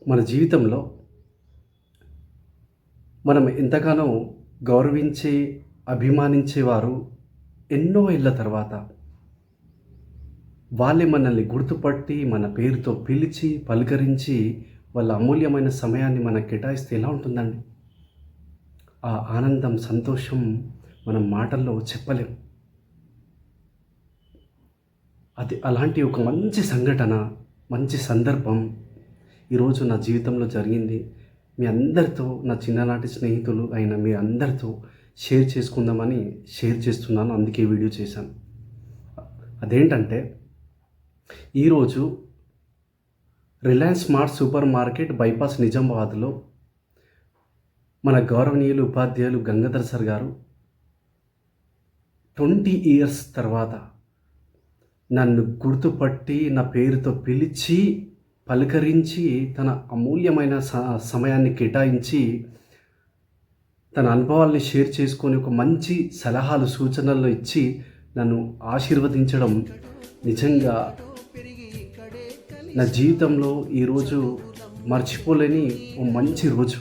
మన జీవితంలో మనం ఎంతగానో గౌరవించే, అభిమానించేవారు ఎన్నో ఏళ్ల తర్వాత వాళ్ళే మనల్ని గుర్తుపట్టి, మన పేరుతో పిలిచి, పలకరించి, వాళ్ళ అమూల్యమైన సమయాన్ని మనకు కేటాయిస్తే ఎలా ఉంటుందండి? ఆ ఆనందం, సంతోషం మనం మాటల్లో చెప్పలేం. అది అలాంటి ఒక మంచి సంఘటన, మంచి సందర్భం ఈరోజు నా జీవితంలో జరిగింది. మీ అందరితో, నా చిన్ననాటి స్నేహితులు అయిన మీ అందరితో షేర్ చేసుకుందామని షేర్ చేస్తున్నాను. అందుకే వీడియో చేశాను. అదేంటంటే, ఈరోజు Reliance smart super market bypass నిజామాబాద్లో మన గౌరవనీయులు ఉపాధ్యాయులు గంగాధర్ సార్ గారు 20 ఇయర్స్ తర్వాత నన్ను గుర్తుపట్టి, నా పేరుతో పిలిచి, పలకరించి, తన అమూల్యమైన సమయాన్ని కేటాయించి, తన అనుభవాల్ని షేర్ చేసుకొని ఒక మంచి సలహాలు, సూచనలు ఇచ్చి నన్ను ఆశీర్వదించడం నిజంగా నా జీవితంలో ఈరోజు మర్చిపోలేని ఓ మంచి రోజు.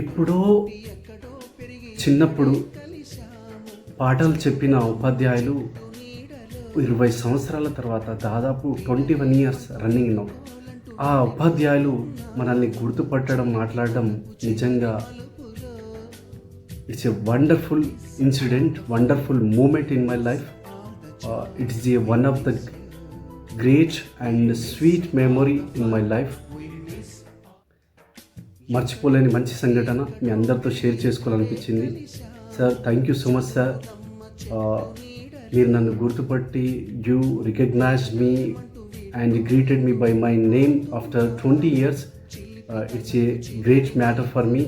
ఎప్పుడో చిన్నప్పుడు పాఠాలు చెప్పిన ఉపాధ్యాయులు 20 సంవత్సరాల తర్వాత, దాదాపు 21 ఇయర్స్ రన్నింగ్ నౌ, ఆ ఉపాధ్యాయులు మనల్ని గుర్తుపట్టడం, మాట్లాడడం నిజంగా it's a wonderful incident, wonderful moment in my life. It's a one of the great and sweet memory in my life. మర్చిపోలేని మంచి సంఘటన మీ అందరితో షేర్ చేసుకోవాలనిపించింది. Sir, thank you so much sir. మీరు నన్ను గుర్తుపట్టి, you recognized me and greeted me by my name after 20 years. It's a great matter for me.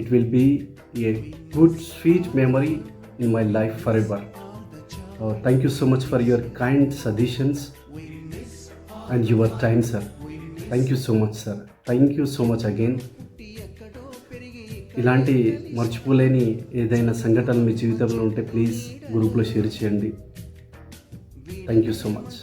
It will be a good sweet memory in my life for ever. Thank you so much for your kind suggestions and your time sir. Thank you so much sir. Thank you so much again. ఇలాంటి మర్చిపోలేని ఏదైనా సంఘటన మీ జీవితంలో ఉంటే please గ్రూప్లో share చేయండి. Thank you so much.